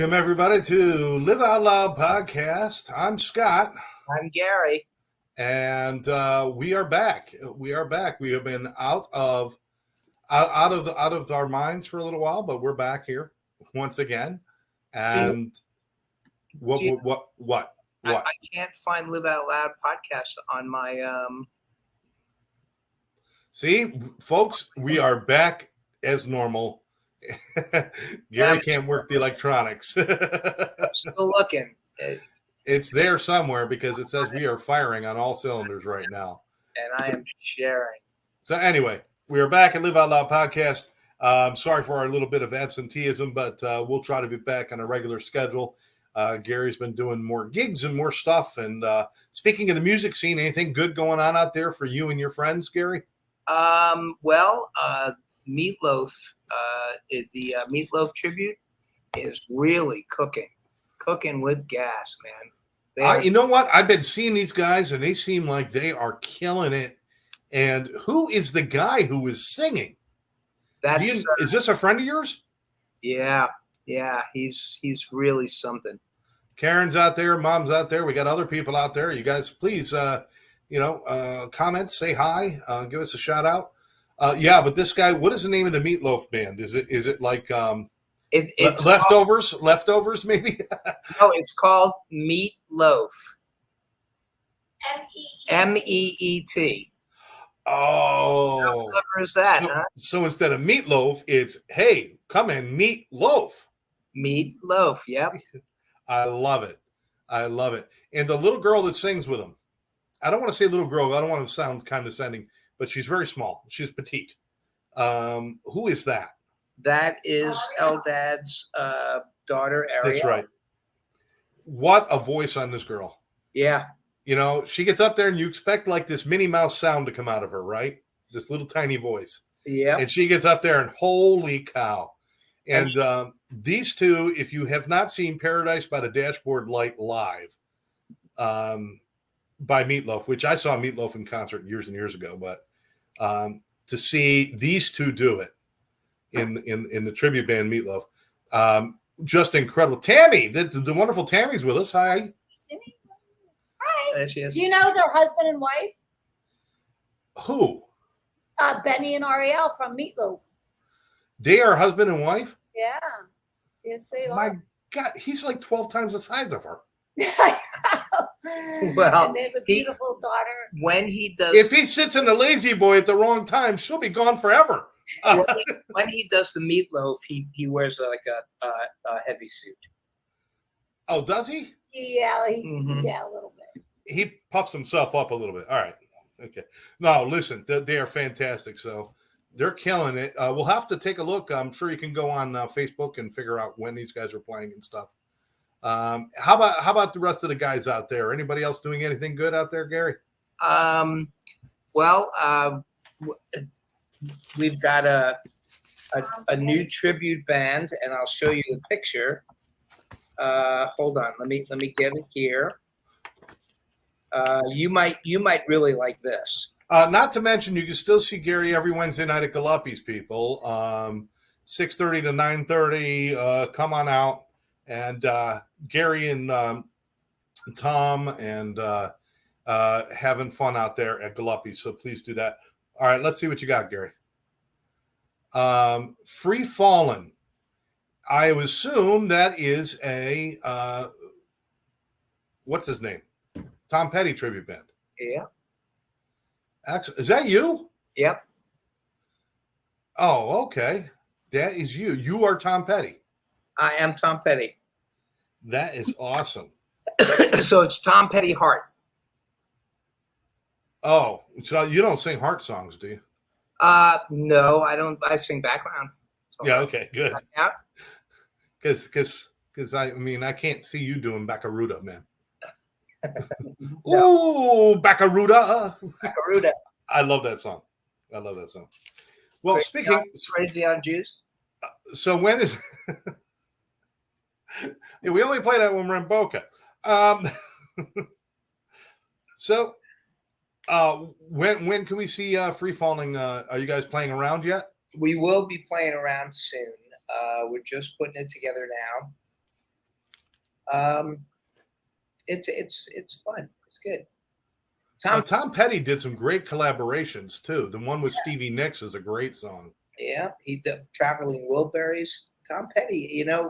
Welcome, everybody, to Live Out Loud podcast. I'm Scott. I'm Gary. And we are back. We are back. We have been out of our minds for a little while, but we're back here once again. And what? I can't find Live Out Loud podcast on my. See, folks, we are back as normal. Gary can't work the electronics. I'm still looking. It's there somewhere because it says we are firing on all cylinders right now. And I am sharing. So anyway, we are back at Live Out Loud podcast. Sorry for our little bit of absenteeism, but we'll try to be back on a regular schedule. Gary's been doing more gigs and more stuff. And speaking of the music scene, anything good going on out there for you and your friends, Gary? Meatloaf, the Meatloaf tribute is really cooking with gas, man. You know what? I've been seeing these guys, and they seem like they are killing it. And who is the guy who is singing? Is this a friend of yours? Yeah, he's really something. Karen's out there, Mom's out there. We got other people out there. You guys, please, comment, say hi, give us a shout out. But this guy, what is the name of the Meatloaf band? Is it like it's leftovers maybe? No, it's called Meatloaf. MEET. Oh, how clever is that? So instead of meatloaf, it's hey, come and meet loaf. Meatloaf, yep. I love it. And the little girl that sings with him, I don't want to say little girl. I don't want to sound condescending, but she's very small. She's petite. Who is that? That is Eldad's daughter, Ariel. That's right. What a voice on this girl. Yeah. You know, she gets up there and you expect like this Minnie Mouse sound to come out of her, right? This little tiny voice. Yeah. And she gets up there and holy cow. And these two, if you have not seen Paradise by the Dashboard Light live, by Meatloaf, which I saw Meatloaf in concert years and years ago, but to see these two do it in the tribute band Meatloaf, just incredible. Tammy, the wonderful Tammy's with us. Hi. Hi. There she is. Do you know their husband and wife? Who? Benny and Ariel from Meatloaf. They are husband and wife? Yeah. Yes, they are. My God, he's like 12 times the size of her. Well, and they have a beautiful daughter. When he does, if he sits in the lazy boy at the wrong time, she'll be gone forever. when he does the Meatloaf, he wears like a heavy suit. Oh, does he? Yeah, yeah, a little bit. He puffs himself up a little bit. All right. Okay. No, listen, they are fantastic. So they're killing it. We'll have to take a look. I'm sure you can go on Facebook and figure out when these guys are playing and stuff. How about the rest of the guys out there? Anybody else doing anything good out there, Gary? We've got a new tribute band, and I'll show you the picture. Hold on, let me get it here. You might really like this. Not to mention, you can still see Gary every Wednesday night at Galuppi's, people. 6:30 to 9:30. Come on out. And Gary and Tom and having fun out there at Galuppi's. So please do that. All right, let's see what you got, Gary. Free Fallin'. I assume that is a what's his name? Tom Petty tribute band. Yeah. Excellent. Is that you? Yep. Oh, okay. That is you. You are Tom Petty. I am Tom Petty. That is awesome. So it's Tom Petty Heart. Oh, so you don't sing heart songs, do you? No, I don't. I sing background. So yeah. Okay. Good. Yeah. Because I can't see you doing Baccaruda, man. Oh, Baccaruda. Baccaruda. I love that song. Well, Crazy on Juice. So when is yeah, we only play that when we're in Boca. So when can we see Free Falling? Are you guys playing around yet? We will be playing around soon. We're just putting it together now. It's fun. It's good. Tom Petty did some great collaborations too. The one with Stevie Nicks is a great song. Yeah, he did Traveling Wilburys. Tom Petty, I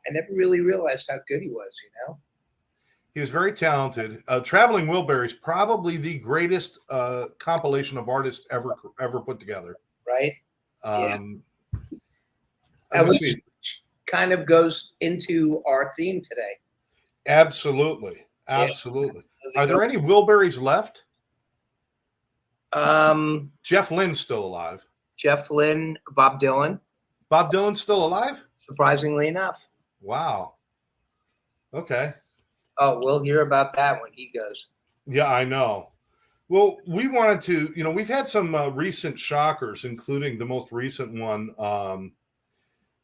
never really realized how good he was, He was very talented. Traveling Wilburys, probably the greatest compilation of artists ever put together. Right? Um, And which kind of goes into our theme today. Absolutely. Yeah. Are there any Wilburys left? Um, Jeff Lynne's still alive. Jeff Lynne, Bob Dylan, Bob Dylan's still alive? surprisingly enough. Wow. Okay. Oh, we'll hear about that when he goes. Yeah, I know. Well, we wanted to, we've had some recent shockers, including the most recent one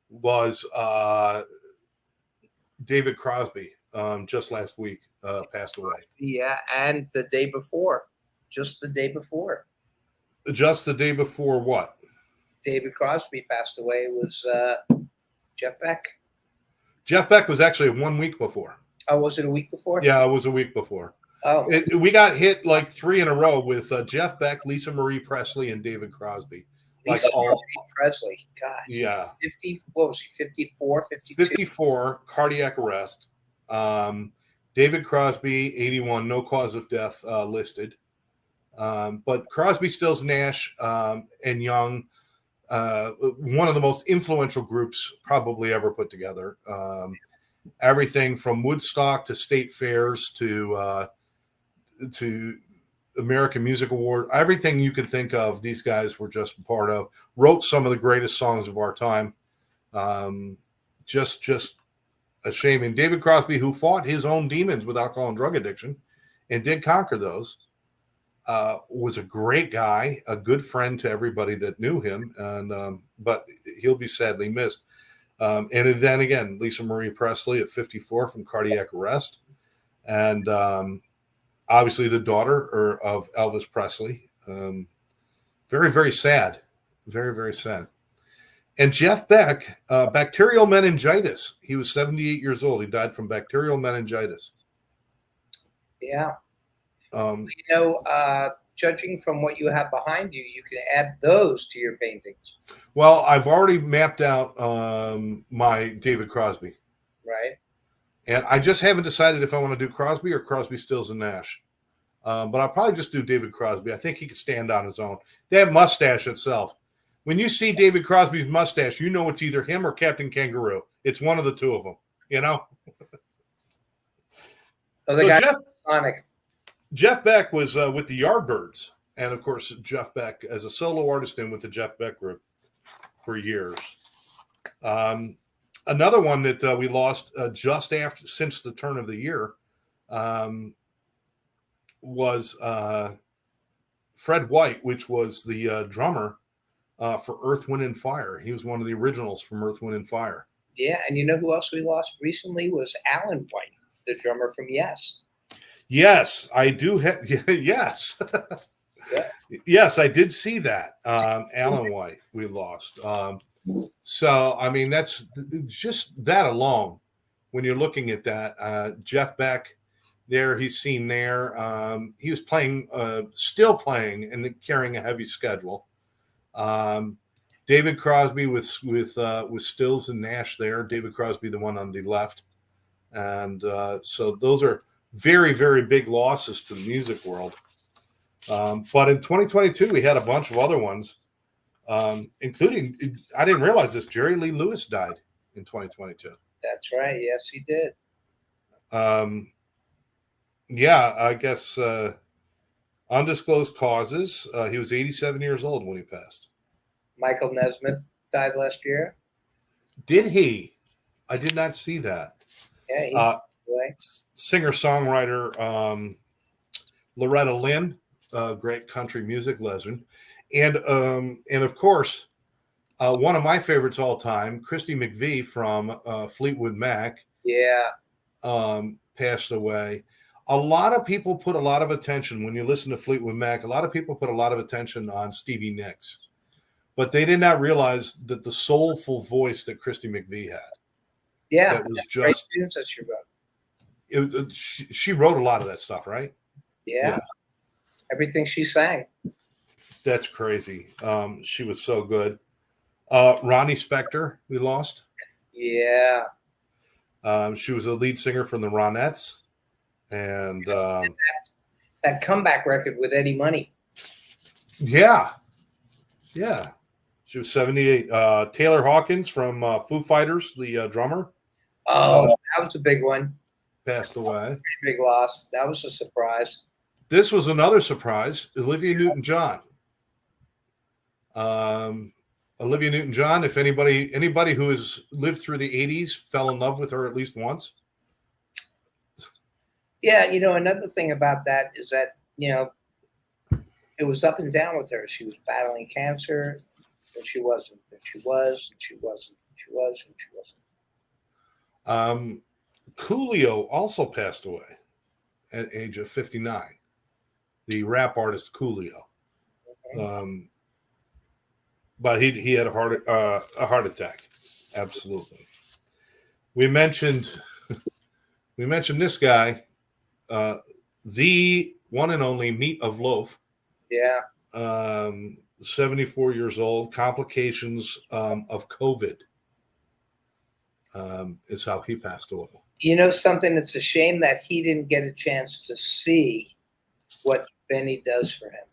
was David Crosby just last week passed away. Yeah, and the day before, just the day before. Just the day before what? David Crosby passed away was Jeff Beck. Jeff Beck was actually 1 week before. Oh, was it a week before? Yeah, it was a week before. Oh, We got hit like 3 in a row with Jeff Beck, Lisa Marie Presley, and David Crosby. Lisa Marie Presley. Gosh. Yeah. 50. What was he? 54, 52? 54, cardiac arrest. David Crosby, 81, no cause of death listed. But Crosby, Stills, Nash, and Young, one of the most influential groups probably ever put together. Everything from Woodstock to state fairs to American Music Award, everything you could think of, these guys were just part of. Wrote some of the greatest songs of our time. Just a shame. And David Crosby, who fought his own demons with alcohol and drug addiction and did conquer those, was a great guy, a good friend to everybody that knew him, and but he'll be sadly missed. And then again, Lisa Marie Presley at 54 from cardiac arrest, and obviously the daughter of Elvis Presley. Very, very sad. Very, very sad. And Jeff Beck, bacterial meningitis. He was 78 years old. He died from bacterial meningitis. Yeah. Judging from what you have behind you, you can add those to your paintings. Well, I've already mapped out my David Crosby. Right. And I just haven't decided if I want to do Crosby or Crosby, Stills, and Nash. But I'll probably just do David Crosby. I think he could stand on his own. That mustache itself. When you see David Crosby's mustache, you know it's either him or Captain Kangaroo. It's one of the two of them, So Jeff Beck was with the Yardbirds. And, of course, Jeff Beck as a solo artist and with the Jeff Beck group for years. Another one that we lost just since the turn of the year was Fred White, which was the drummer for Earth, Wind, and Fire. He was one of the originals from Earth, Wind, and Fire. Yeah, and you know who else we lost recently was Alan White, the drummer from Yes. Yes, I do. Yes. Yeah. Yes, I did see that. Alan White, we lost. So, I mean, that's just that alone. When you're looking at that, Jeff Beck, there, he's seen there. He was playing, still playing, and carrying a heavy schedule. David Crosby with Stills and Nash there. David Crosby, the one on the left, and so those are very, very big losses to the music world. But in 2022, we had a bunch of other ones, including, I didn't realize this, Jerry Lee Lewis died in 2022. That's right. Yes, he did. Yeah, I guess undisclosed causes. He was 87 years old when he passed. Michael Nesmith died last year. Did he? I did not see that. Yeah, singer-songwriter Loretta Lynn, great country music legend, and of course one of my favorites all time, Christy McVie from Fleetwood Mac. Yeah, passed away. A lot of people put a lot of attention when you listen to Fleetwood Mac. A lot of people put a lot of attention on Stevie Nicks, but they did not realize that the soulful voice that Christy McVie had. Yeah, that was just tunes that she wrote. she wrote a lot of that stuff, right? Yeah. Yeah. Everything she sang. That's crazy. She was so good. Ronnie Spector, we lost. Yeah. She was a lead singer from the Ronettes, and That comeback record with Eddie Money. yeah, she was 78. Taylor Hawkins from Foo Fighters, the drummer, Oh, that was a big one. passed away. Big loss. That was a surprise. This was another surprise. Olivia Newton-John. Olivia Newton-John. If anybody who has lived through the 80s fell in love with her at least once. Yeah, another thing about that is that, it was up and down with her. She was battling cancer, and she wasn't. And she was, and she wasn't. And she was, and she wasn't. Coolio also passed away at age of 59. The rap artist Coolio. Okay. But he had a heart attack. Absolutely. We mentioned this guy, the one and only Meat of Loaf. Yeah. 74 years old. Complications of COVID is how he passed away. Something, it's a shame that he didn't get a chance to see what Benny does for him.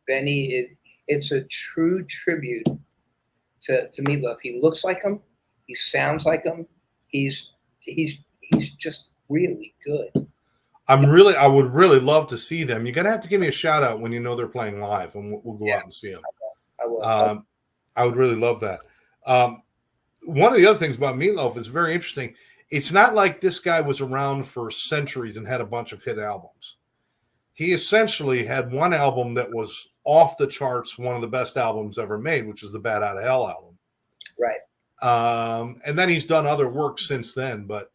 Benny, it's a true tribute to Meatloaf. He looks like him. He sounds like him. He's just really good. I would really love to see them. You're gonna have to give me a shout out when they're playing live, and we'll go out and see them. I will. I would really love that. One of the other things about Meatloaf is very interesting. It's not like this guy was around for centuries and had a bunch of hit albums. He essentially had one album that was off the charts, one of the best albums ever made, which is the Bat Out of Hell album. Right. And then he's done other work since then, but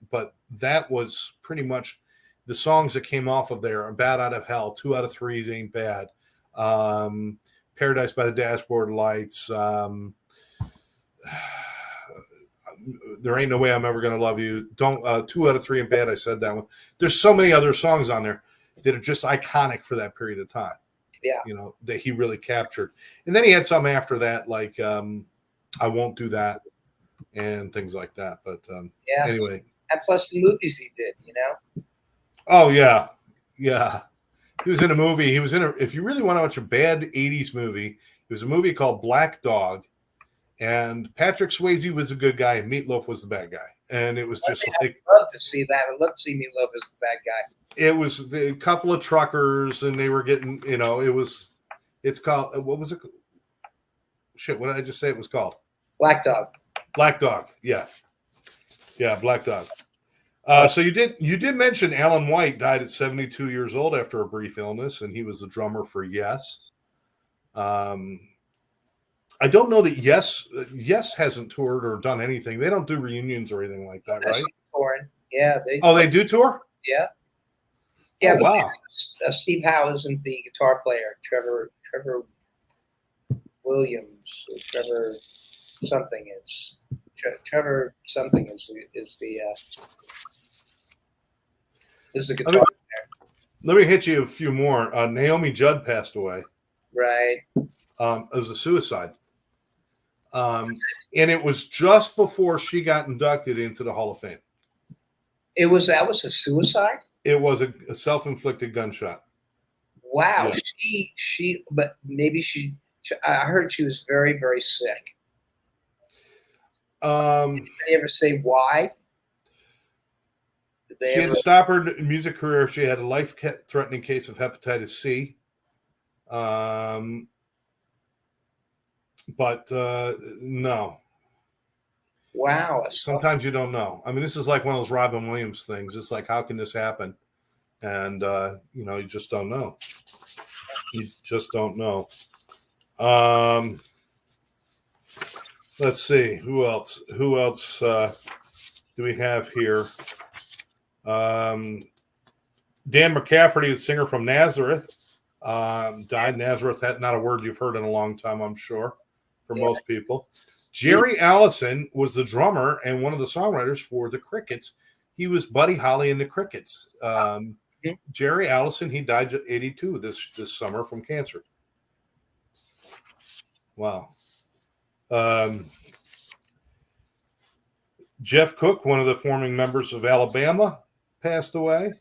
that was pretty much the songs that came off of there. Bat Out of Hell, 2 Out of 3s Ain't Bad, Paradise by the Dashboard Lights, There Ain't No Way I'm Ever Gonna Love You, 2 Out of 3 Ain't Bad. I said that one. There's so many other songs on there that are just iconic for that period of time. Yeah. That he really captured. And then he had some after that, like I Won't Do That and things like that. But yeah. Anyway. And plus the movies he did, Oh, yeah. Yeah. He was in a movie. If you really want to watch a bad 80s movie, it was a movie called Black Dog. And Patrick Swayze was a good guy, and Meatloaf was the bad guy. And it was just I'd love to see that. I'd love to see Meatloaf as the bad guy. It was a couple of truckers, and they were getting, it's called, what was it? Shit, what did I just say it was called? Black Dog. Black Dog, yeah. Yeah, Black Dog. So you did mention Alan White died at 72 years old after a brief illness, and he was the drummer for Yes. I don't know that Yes hasn't toured or done anything. They don't do reunions or anything like that, right? Touring. Yeah. They do tour? Yeah. Yeah. Oh, wow. Steve Howe isn't the guitar player. Trevor Williams. Trevor something is. Trevor something is the guitar player. Let me hit you a few more. Naomi Judd passed away. Right. It was a suicide. And it was just before she got inducted into the Hall of Fame. That was a suicide? It was a self-inflicted gunshot. Wow. Yeah. But maybe I heard she was very, very sick. Did they ever say why? She had to stop her music career. She had a life-threatening case of hepatitis C. But no. Wow. Sometimes you don't know. I mean, this is like one of those Robin Williams things. It's like, how can this happen? And, you just don't know. You just don't know. Let's see. Who else do we have here? Dan McCafferty, the singer from Nazareth, died. Nazareth, not a word you've heard in a long time, I'm sure, for most people. Jerry Allison was the drummer and one of the songwriters for the Crickets. He was Buddy Holly in the Crickets. Jerry Allison, he died at 82 this summer from cancer. Wow. Jeff Cook, one of the forming members of Alabama, passed away.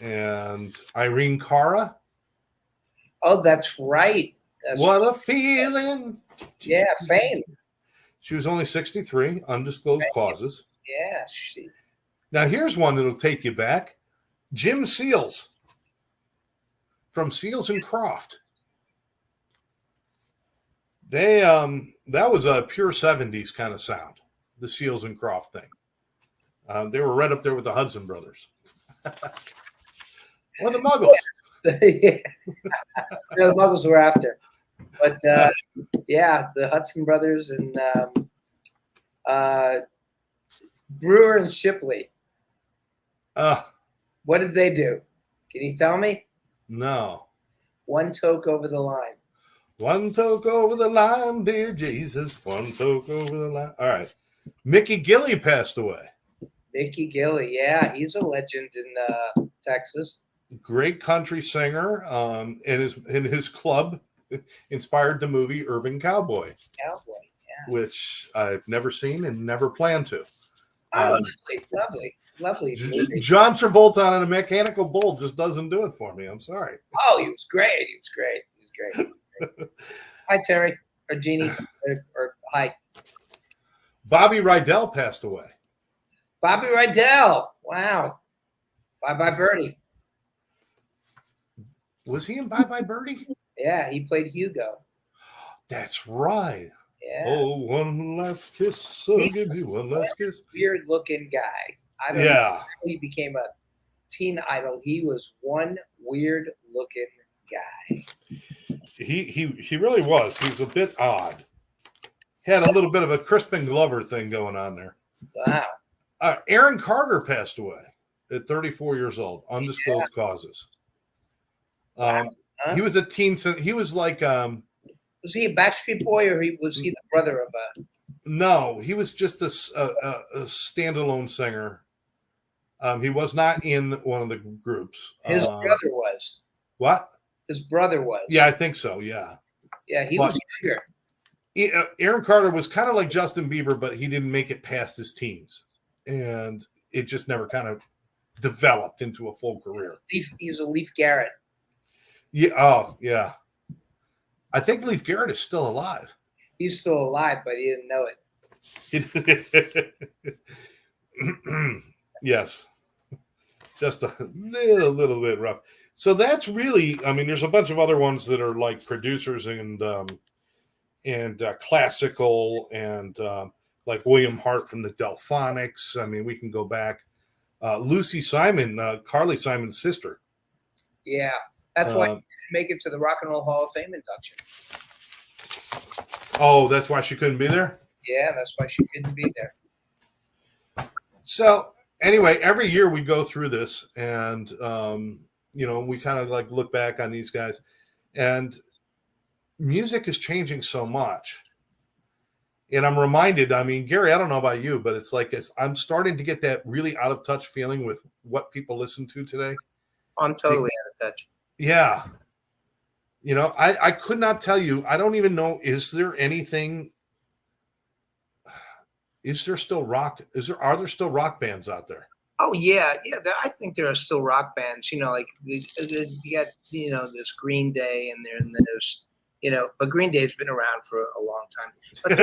And Irene Cara. Oh, that's right. What a feeling. Yeah, Fame. She was only 63, undisclosed causes. Yeah. Now, here's one that'll take you back. Jim Seals from Seals and Croft. They that was a pure 70s kind of sound, the Seals and Croft thing. They were right up there with the Hudson Brothers. Or the Muggles. Yeah. No, the Muggles were after. But yeah, the Hudson Brothers and Brewer and Shipley. What did they do? Can you tell me? No. One toke over the line. One toke over the line, dear Jesus. One toke over the line. All right. Mickey Gilley passed away. Mickey Gilley, yeah, he's a legend in Texas. Great country singer. And his club inspired the movie Urban Cowboy. Cowboy, yeah. Which I've never seen and never plan to. Oh, lovely. John Travolta on a mechanical bull just doesn't do it for me. I'm sorry. Oh, he was great. Hi, Terry, or Jeannie, or hi. Bobby Rydell passed away. Bobby Rydell. Wow. Bye Birdie. Was he in Bye Bye Birdie? Yeah, he played Hugo. That's right. Yeah. Oh, one last kiss. So give me one last kiss. Weird looking guy. I don't know how he became a teen idol. He was one weird looking guy. He really was. He was a bit odd. He had a little bit of a Crispin Glover thing going on there. Wow. Aaron Carter passed away at 34 years old, undisclosed causes. He was a teen. He was like. Was he a Backstreet Boy or was he the brother of a? No, he was just a standalone singer. He was not in one of the groups. His brother was. What? His brother was. Yeah, I think so. Yeah. Yeah, he was younger. Aaron Carter was kind of like Justin Bieber, but he didn't make it past his teens, and it just never kind of developed into a full career. He's a Leif Garrett. Yeah. Oh, yeah. I think Leif Garrett is still alive. He's still alive, but he didn't know it. Yes. Just a little bit rough. So that's really, I mean, there's a bunch of other ones that are like producers and classical and like William Hart from the Delphonics. I mean, we can go back. Lucy Simon, Carly Simon's sister. Yeah. That's why she didn't make it to the Rock and Roll Hall of Fame induction. Oh, that's why she couldn't be there? Yeah, that's why she couldn't be there. So anyway, every year we go through this and, we kind of like look back on these guys, and music is changing so much. And I'm reminded, I mean, Gary, I don't know about you, but it's like I'm starting to get that really out of touch feeling with what people listen to today. I'm totally out of touch. Yeah. I could not tell you. I don't even know. Is there anything? Is there still rock? Are there still rock bands out there? Oh yeah. I think there are still rock bands. Like you got this Green Day, and there's but Green Day's been around for a long time. But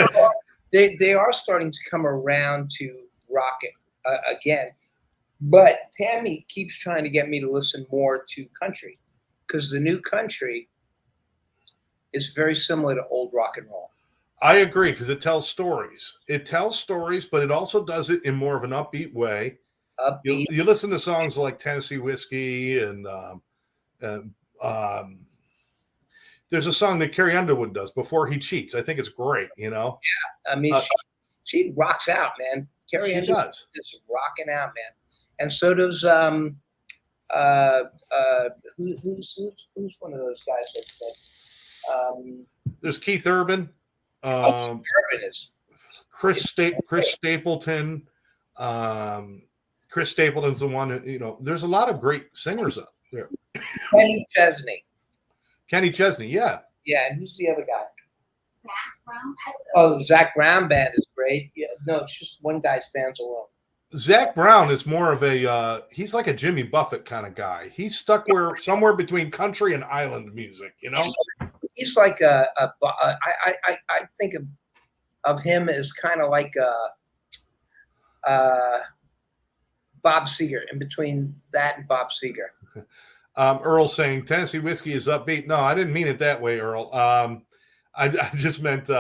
they are starting to come around to rock again. But Tammy keeps trying to get me to listen more to country, because the new country is very similar to old rock and roll. I agree, because it tells stories. It tells stories, but it also does it in more of an upbeat way. You listen to songs like Tennessee Whiskey and there's a song that Carrie Underwood does, Before He Cheats. I think it's great, Yeah, I mean, she rocks out, man. Carrie Underwood is just rocking out, man. And so does who's one of those guys that there's Keith Urban. Urban is. Chris Stapleton. Chris Stapleton's the one who, there's a lot of great singers up there. Kenny Chesney. Kenny Chesney, yeah. Yeah, and who's the other guy? Zach Brown. I don't know. Oh, Zach Brown band is great. Yeah, no, it's just one guy stands alone. Zach Brown is more of a he's like a Jimmy Buffett kind of guy. He's stuck somewhere between country and island music, He's like I think of him as kind of like Bob Seger, in between that and Bob Seger. Earl saying Tennessee Whiskey is upbeat. No, I didn't mean it that way, Earl. I just meant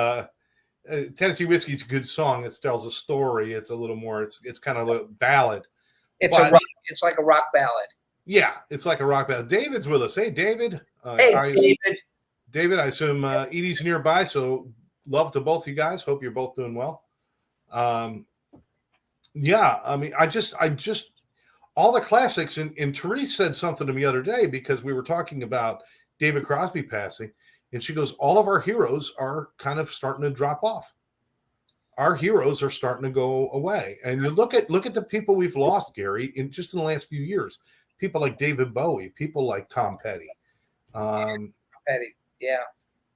Tennessee Whiskey is a good song. It tells a story. It's a little more. It's kind of a ballad. It's like a rock ballad. Yeah, it's like a rock ballad. David's with us. Hey, David. David. David, I assume Edie's nearby, so love to both you guys. Hope you're both doing well. Yeah, I mean, I just all the classics, and Therese said something to me the other day because we were talking about David Crosby passing, and she goes, all of our heroes are kind of starting to drop off. Our heroes are starting to go away. And you look at the people we've lost, Gary, in the last few years. People like David Bowie, people like Tom Petty. Petty, yeah.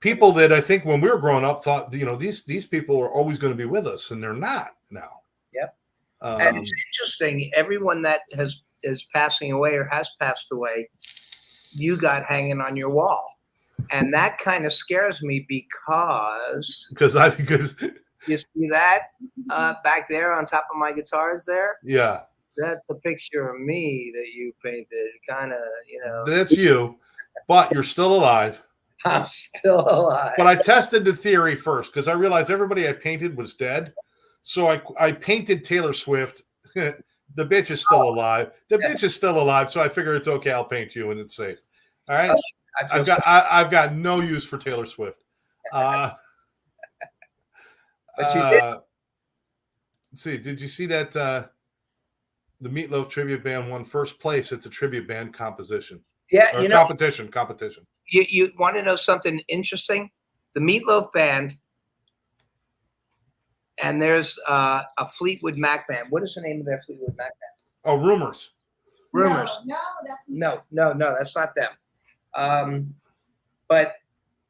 People that I think when we were growing up thought, these people are always going to be with us, and they're not now. Yep. And it's interesting, everyone that is passing away or has passed away, you got hanging on your wall. And that kind of scares me because you see that back there on top of my guitars there? Yeah. That's a picture of me that you painted, kind of, That's you, but you're still alive. I'm still alive. But I tested the theory first because I realized everybody I painted was dead. So I painted Taylor Swift. The bitch is still alive. The bitch is still alive. So I figure it's okay. I'll paint you and it's safe. All right. I've got no use for Taylor Swift. But you did. Let's see, did you see that the Meatloaf tribute band won first place at the tribute band composition? Yeah, competition. You want to know something interesting? The Meatloaf band, and there's a Fleetwood Mac band. What is the name of their Fleetwood Mac band? Oh, Rumors. Rumors. No, that's No, that's not them. But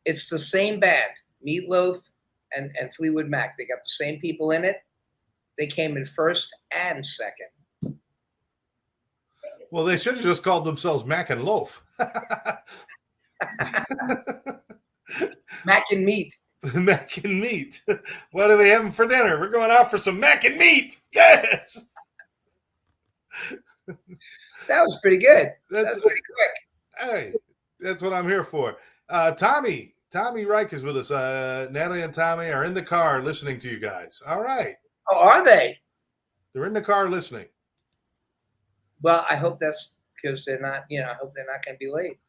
it's the same band, Meatloaf and Fleetwood Mac. They got the same people in it. They came in first and second. Well, they should have just called themselves Mac and Loaf. Mac and Meat. Mac and Meat. What are we having for dinner? We're going out for some Mac and Meat. Yes. That was pretty good. That's pretty quick. Hey, that's what I'm here for. Tommy Reich is with us. Natalie and Tommy are in the car listening to you guys. All right. Oh, are they? They're in the car listening. Well, I hope that's because they're not, I hope they're not going to be late.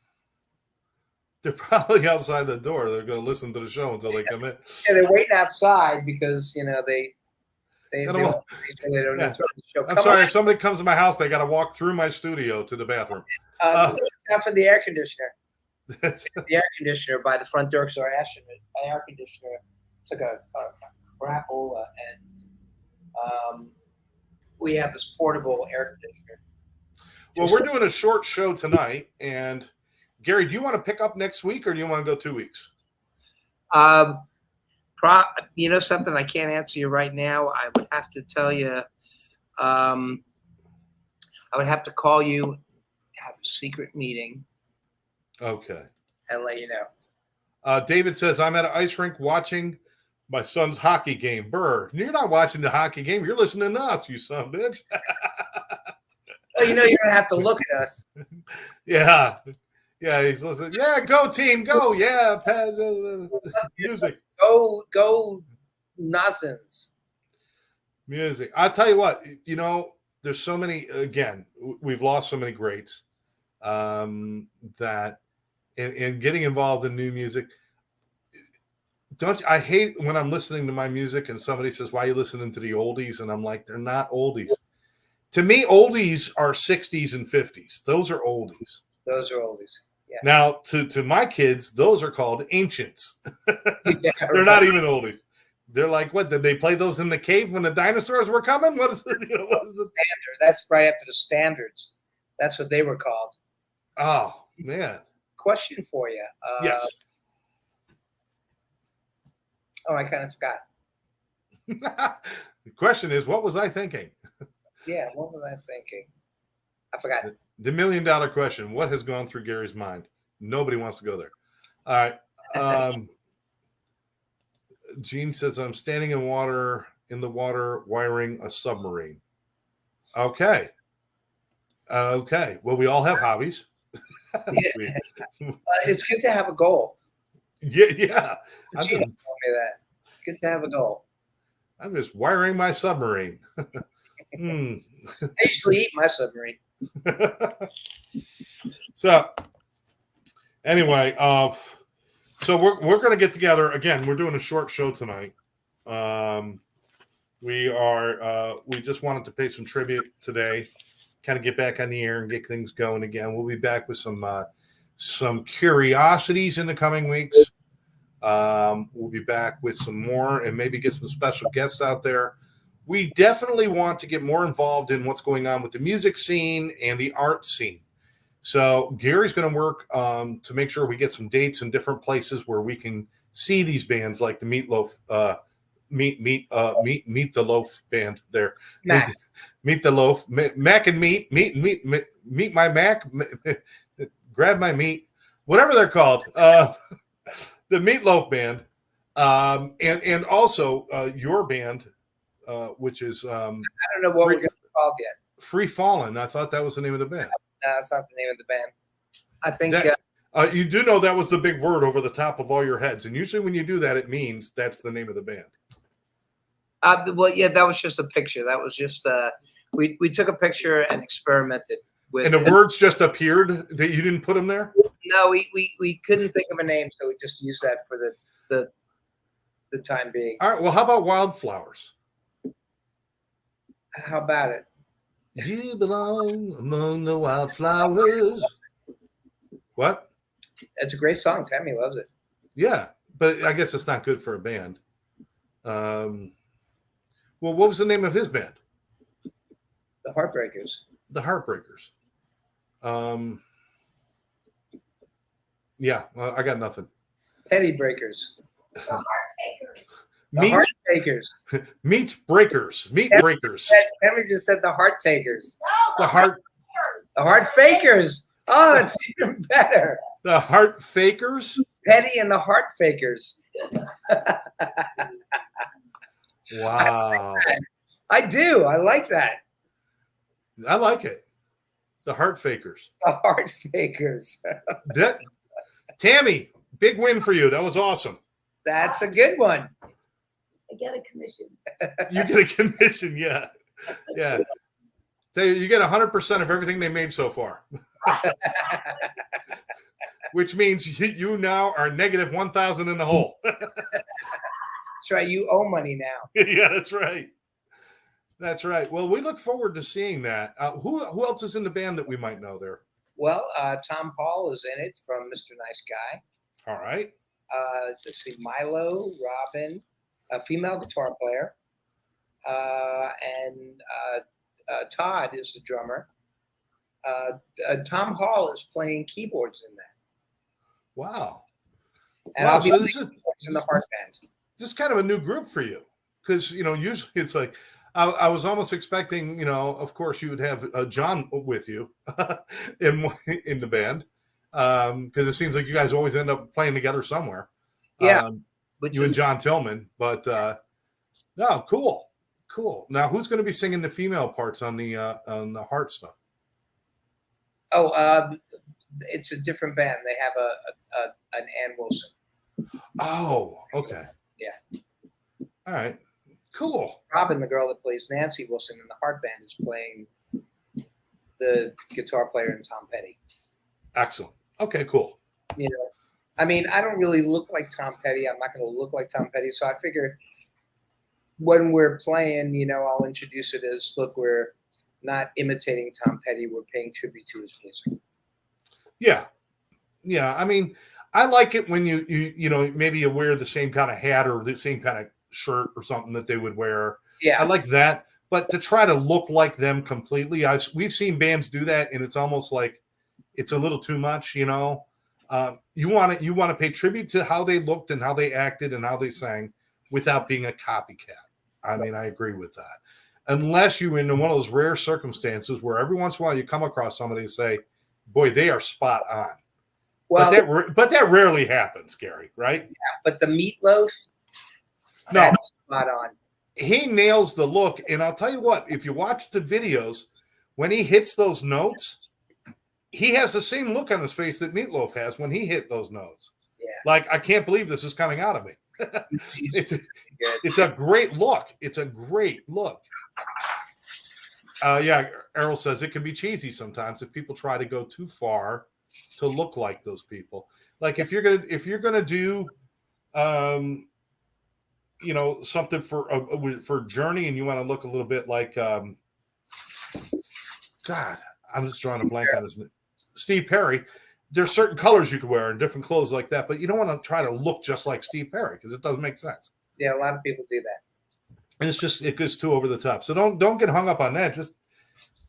They're probably outside the door. They're going to listen to the show until they come in. Yeah, they're waiting outside because, they don't interrupt the show. I'm sorry, if somebody comes to my house, they got to walk through my studio to the bathroom. Not for the air conditioner. The air conditioner by the front door, because our air conditioner took a crapola, and we have this portable air conditioner. Well, we're doing a short show tonight, and Gary, do you want to pick up next week, or do you want to go 2 weeks? Something I can't answer you right now. I would have to tell you. I would have to call you, have a secret meeting. Okay. And let you know. David says, I'm at an ice rink watching my son's hockey game. Burr, you're not watching the hockey game. You're listening to us, you son of a bitch. Well, you don't have to look at us. Yeah. Yeah, he's listening. Yeah, go team, go. Yeah, music. Go nonsense. Music. I'll tell you what, there's so many, again, we've lost so many greats that in getting involved in new music. I hate when I'm listening to my music and somebody says, why are you listening to the oldies? And I'm like, they're not oldies. To me, oldies are 60s and 50s. Those are oldies. Those are oldies. Now, to my kids, those are called ancients. Yeah, They're not even oldies. They're like, what? Did they play those in the cave when the dinosaurs were coming? What is it? What is the? That's right after the standards. That's what they were called. Oh man. Question for you. Yes. Oh, I kind of forgot. The question is, what was I thinking? Yeah, what was I thinking? I forgot. The $1 million question. What has gone through Gary's mind? Nobody wants to go there. All right. Gene says, I'm standing in the water wiring a submarine. Okay. Okay. Well, we all have hobbies. It's good to have a goal. Yeah. Gina told me that. It's good to have a goal. I'm just wiring my submarine. I usually eat my submarine. So anyway, so we're going to get together again. We're doing a short show tonight. We just wanted to pay some tribute today, kind of get back on the air and get things going again. We'll be back with some curiosities in the coming weeks. We'll be back with some more and maybe get some special guests out there. We definitely want to get more involved in what's going on with the music scene and the art scene. So Gary's going to work to make sure we get some dates in different places where we can see these bands like the Meat the Loaf band there. Mac. Meet the Loaf, Mac and Meat my Mac, grab my meat, whatever they're called. The Meatloaf band, and also your band, which is I don't know what we're going to call it yet. Free Fallin'. I thought that was the name of the band. No, that's not the name of the band. I think that, you do know that was the big word over the top of all your heads, and usually when you do that, it means that's the name of the band. well, yeah, that was just a picture. That was just we took a picture and experimented with. And the words just appeared that you didn't put them there. No, we couldn't think of a name, so we just used that for the time being. All right. Well, how about Wildflowers? How about it? You belong among the wildflowers. What? It's a great song. Tammy loves it. Yeah, but I guess it's not good for a band. Well, what was the name of his band? The Heartbreakers. The Heartbreakers. Yeah, I got nothing. Petty Breakers. The Heartbreakers. The Heartbreakers. Meat Breakers. Meat Breakers. Tammy just said the Heart Takers. No, The Heart. The Heart Fakers. Oh, that's even better. The Heart Fakers. Petty and the Heart Fakers. Wow. I do. I like that. I like it. The Heart Fakers. The Heart Fakers. That Tammy, big win for you. That was awesome. That's a good one. I get a commission. You get a commission, yeah. Yeah. Tell you get 100% of everything they made so far. Which means you now are negative 1,000 in the hole. That's right. You owe money now. Yeah, that's right. That's right. Well, we look forward to seeing that. Who else is in the band that we might know there? Well, Tom Hall is in it from Mr. Nice Guy. All right. Let's see, Milo, Robin, a female guitar player, and Todd is the drummer. Tom Hall is playing keyboards in that. Wow. And Wow. I'll be So playing this is keyboards in the Heart Band. this is kind of a new group for you, because usually it's like I was almost expecting, of course you would have John with you in the band, because it seems like you guys always end up playing together somewhere. Yeah, you and John Tillman, but no, cool. Now, who's going to be singing the female parts on the Heart stuff? Oh, it's a different band. They have an Ann Wilson. Oh, okay. Yeah. All right. Cool. Robin, the girl that plays Nancy Wilson in the Heart Band, is playing the guitar player in Tom Petty. Excellent. Okay, cool. I mean, I don't really look like Tom Petty. I'm not going to look like Tom Petty. So I figure when we're playing, I'll introduce it as, look, we're not imitating Tom Petty. We're paying tribute to his music. Yeah. Yeah, I mean, I like it when you know maybe you wear the same kind of hat or the same kind of shirt or something that they would wear. I Yeah, like that, but to try to look like them completely, we've seen bands do that, and it's almost like it's a little too much. You know, you want to pay tribute to how they looked and how they acted and how they sang without being a copycat. I mean, I agree with that. Unless you're in one of those rare circumstances where every once in a while you come across somebody and say, "Boy, they are spot on." well, But that rarely happens, Gary, right? but the Meatloaf, No, that's spot on. he nails the look. And I'll tell you what, if you watch the videos, when he hits those notes, he has the same look on his face that Meatloaf has when he hit those notes. Yeah. Like, I can't believe this is coming out of me. He's it's, a, good. it's a great look. It's a great look. Yeah, Errol says it can be cheesy sometimes if people try to go too far to look like those people. Like if you're gonna do you know, something for Journey, and you want to look a little bit like God, I'm just drawing a blank on his name. Steve Perry. There's certain colors you can wear and different clothes like that, but you don't want to try to look just like Steve Perry because it doesn't make sense. Yeah, a lot of people do that. And it goes too over the top. So don't get hung up on that. Just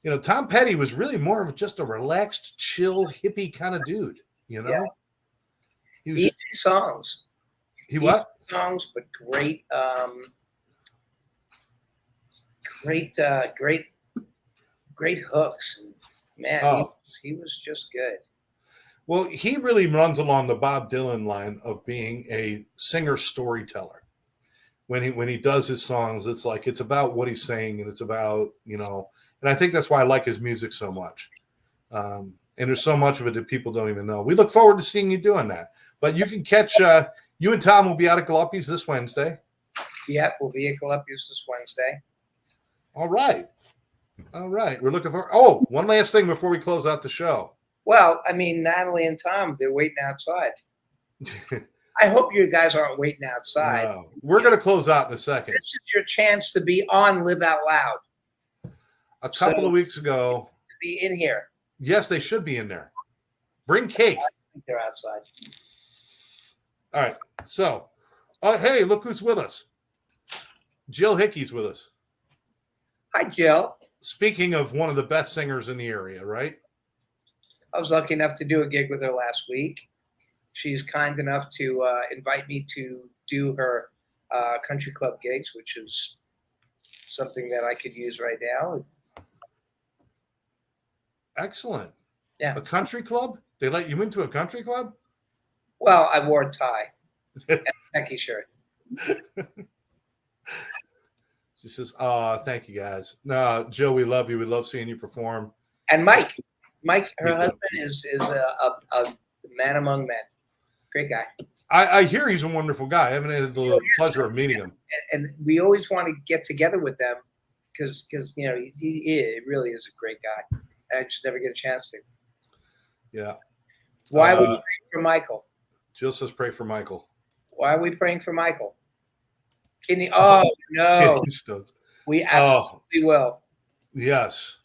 you know, Tom Petty was really more of just a relaxed, chill, hippie kind of dude. You know, Yeah. he was. Easy songs. He what? Songs, but great, great hooks. And man, he was just good. Well, he really runs along the Bob Dylan line of being a singer storyteller. When he does his songs, it's about what he's saying, and it's about, you know, and I think that's why I like his music so much. And there's so much of it that people don't even know. We look forward to seeing you doing that. But you can catch you and Tom will be out at Galuppi's this Wednesday. Yep, we'll be at Galuppi's this Wednesday. All right. We're looking for. Oh, one last thing before we close out the show. Well, I mean, Natalie and Tom, they're waiting outside. I hope you guys aren't waiting outside. No, we're going to close out in a second. This is your chance to be on Live Out Loud. A couple of weeks ago. To be in here. Yes, they should be in there. Bring cake. I think they're outside. All right. So, hey, look who's with us. Jill Hickey's with us. Hi, Jill. Speaking of one of the best singers in the area, right? I was lucky enough to do a gig with her last week. She's kind enough to invite me to do her country club gigs, which is something that I could use right now. Excellent. Yeah. A country club? They let you into a country club? Well, I wore a tie and a khaki shirt. She says, thank you guys. No, Jill, we love you. We love seeing you perform. And Mike, her husband is a man among men. Great guy. I hear he's a wonderful guy. I haven't had the pleasure of meeting him. And we always want to get together with them because you know he really is a great guy. I just never get a chance to. Yeah. Why are we praying for Michael? Jill says pray for Michael. Why are we praying for Michael? Kidney. Oh no, we absolutely will. Yes.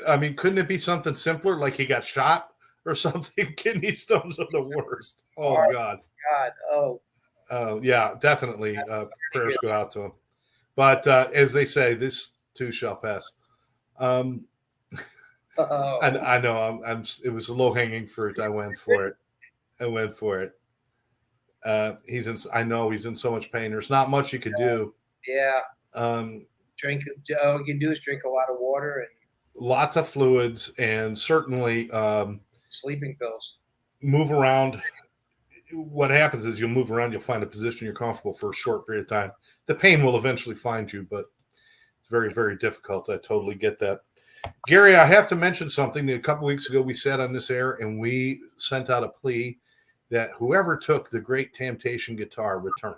I mean, couldn't it be something simpler, like he got shot or something? Kidney stones are the worst. Oh God. Oh. Yeah, definitely. Prayers go out to him. But as they say, this too shall pass. I know. It was a low hanging fruit. I went for it. I know he's in so much pain. There's not much you could do. Yeah. Drink. All you can do is drink a lot of water and lots of fluids, and certainly sleeping pills. Move around. What happens is you'll move around. You'll find a position you're comfortable for a short period of time. The pain will eventually find you, but it's very, very difficult. I totally get that. Gary, I have to mention something that a couple weeks ago we said on this air, and we sent out a plea that whoever took the Great Temptation guitar return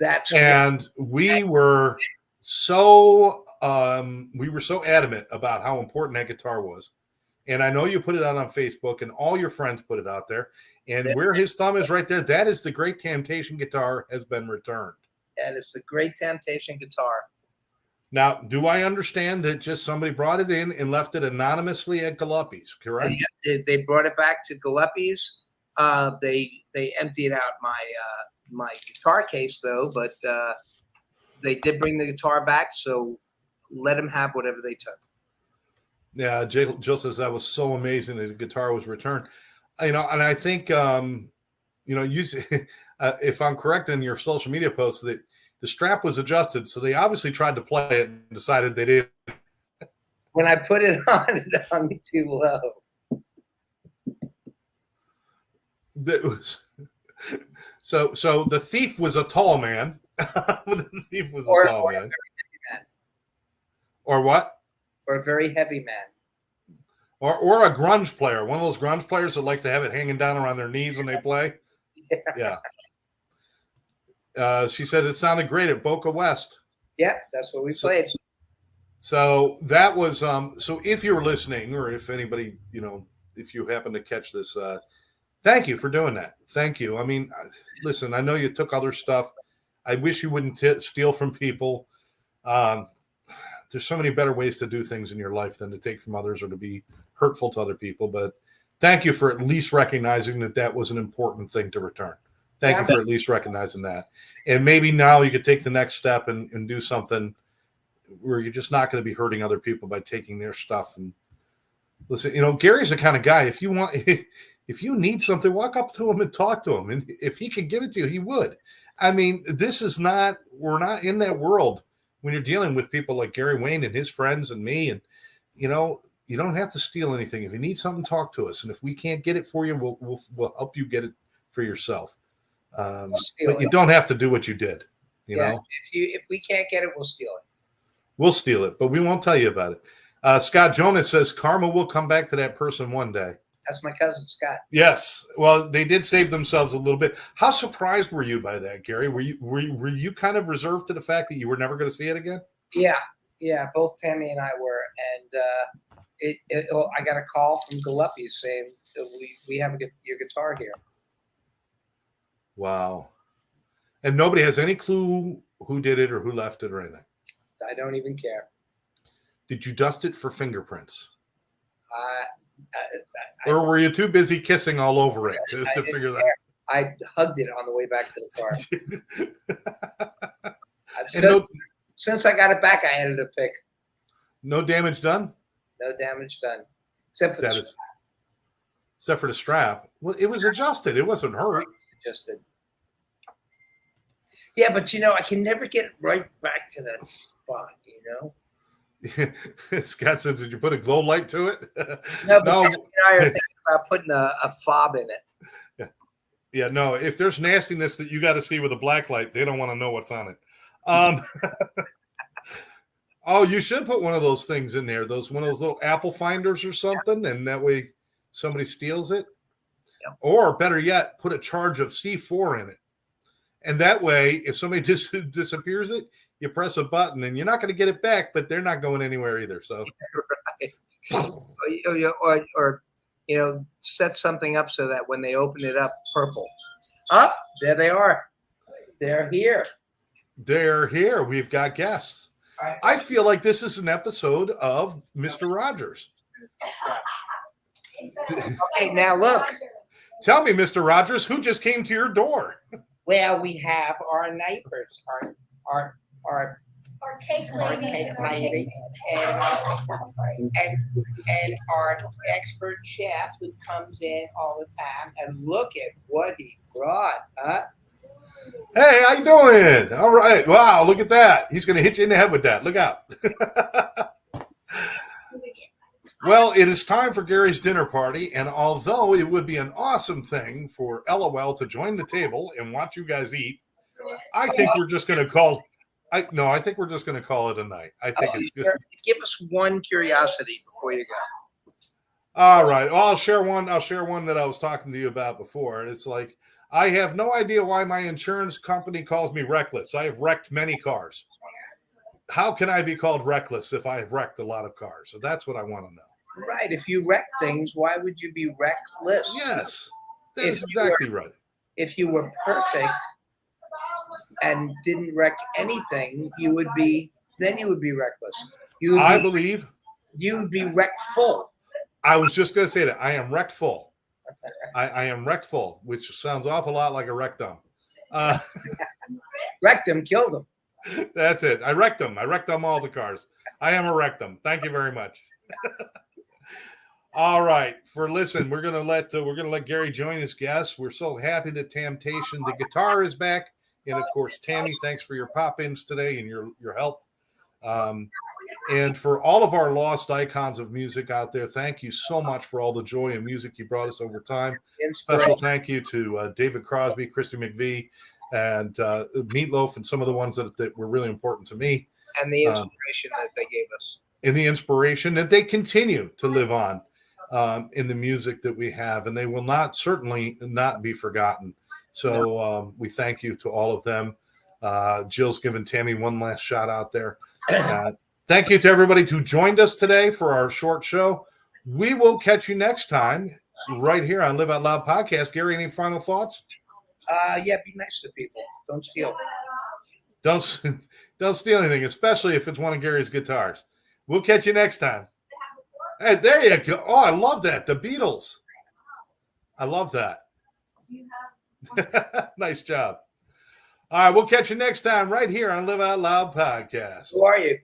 it. And we were so adamant about how important that guitar was. And I know you put it out on Facebook, and all your friends put it out there. And where his thumb is right there, that is the Great Temptation guitar has been returned. And it's the Great Temptation guitar. Now, do I understand that just somebody brought it in and left it anonymously at Galuppi's, correct? They brought it back to Gillespie's. They emptied out my guitar case though, but they did bring the guitar back, so let them have whatever they took. Yeah, Jill says that was so amazing that the guitar was returned. And I think if I'm correct in your social media posts, that the strap was adjusted, so they obviously tried to play it and decided they didn't. When I put it on, it hung too low. That was so the thief was a tall man. The thief was a tall man. Or what? Or a very heavy man. Or a grunge player, one of those grunge players that likes to have it hanging down around their knees when they play. Yeah. She said it sounded great at Boca West. Yeah, that's what we played. So that was so if you're listening, or if anybody, if you happen to catch this, thank you for doing that. Thank you. I mean, listen, I know you took other stuff. I wish you wouldn't steal from people. There's so many better ways to do things in your life than to take from others or to be hurtful to other people. But thank you for at least recognizing that was an important thing to return. Thank you for at least recognizing that. And maybe now you could take the next step and do something where you're just not going to be hurting other people by taking their stuff. And listen, Gary's the kind of guy, if you need something, walk up to him and talk to him. And if he could give it to you, he would. I mean, we're not in that world when you're dealing with people like Gary Wayne and his friends and me. And, you don't have to steal anything. If you need something, talk to us. And if we can't get it for you, we'll help you get it for yourself. But you don't have to do what you did. You know, if we can't get it, we'll steal it. We'll steal it, but we won't tell you about it. Scott Jonas says karma will come back to that person one day. That's my cousin Scott. Yes. Well, they did save themselves a little bit. How surprised were you by that, Gary? Were you kind of reserved to the fact that you were never going to see it again? Yeah. Both Tammy and I were, and I got a call from Gillespie's saying we have your guitar here. Wow. And nobody has any clue who did it or who left it or anything. I don't even care. Did you dust it for fingerprints? Or were you too busy kissing all over it to figure that out? I hugged it on the way back to the car. Since I got it back, I added a pic. No damage done? No damage done. Except for except for the strap. Well, it was adjusted. It wasn't hurt. Adjusted. Yeah, but I can never get right back to that spot, Scott says, did you put a glow light to it? No, but I are thinking about putting a fob in it. Yeah, no. If there's nastiness that you got to see with a black light, they don't want to know what's on it. Oh, you should put one of those things in there. One of those little Apple finders or something, and that way somebody steals it. Yep. Or better yet, put a charge of C4 in it. And that way, if somebody disappears it, you press a button and you're not going to get it back, but they're not going anywhere either. So, right. Or set something up so that when they open it up, purple. Up, there they are. They're here. They're here. We've got guests. Right. I feel like this is an episode of Mr. Rogers. Okay, now look. Tell me, Mr. Rogers, who just came to your door? Well, we have our neighbors, our cake lady, and our expert chef who comes in all the time. And look at what he brought, huh? Hey, how you doing? All right. Wow, look at that. He's going to hit you in the head with that. Look out. Well, it is time for Gary's dinner party, and although it would be an awesome thing for LOL to join the table and watch you guys eat, I think we're just going to call. I think we're just going to call it a night. I think it's good. Give us one curiosity before you go. All right. Well, I'll share one that I was talking to you about before. It's like, I have no idea why my insurance company calls me reckless. I have wrecked many cars. How can I be called reckless if I have wrecked a lot of cars? So that's what I want to know. Right. If you wreck things, why would you be reckless? Yes, that's exactly right. If you were perfect and didn't wreck anything, you would be then you would be reckless. You would I be, believe. you would be wreckful. I was just going to say that I am wrecked full. I am wrecked full, which sounds awful lot like a rectum. Wrecked him, killed him. That's it. I wrecked them. I wrecked them all the cars. I am a rectum. Thank you very much. All right. We're gonna let Gary join his guests. We're so happy that Temptation the guitar is back, and of course, Tammy, thanks for your pop-ins today and your help. And for all of our lost icons of music out there, thank you so much for all the joy and music you brought us over time. Special thank you to David Crosby, Christy McVie, and Meatloaf, and some of the ones that were really important to me. And the inspiration that they gave us. And the inspiration that they continue to live on in the music that we have. And they will certainly not be forgotten. So we thank you to all of them. Jill's giving Tammy one last shout out there. Thank you to everybody who joined us today for our short show. We will catch you next time right here on Live Out Loud Podcast. Gary, any final thoughts? Yeah, be nice to people. Don't steal. Don't steal anything, especially if it's one of Gary's guitars. We'll catch you next time. Hey, there you go. Oh, I love that. The Beatles. I love that. Nice job. All right, we'll catch you next time right here on Live Out Loud Podcast. Who are you?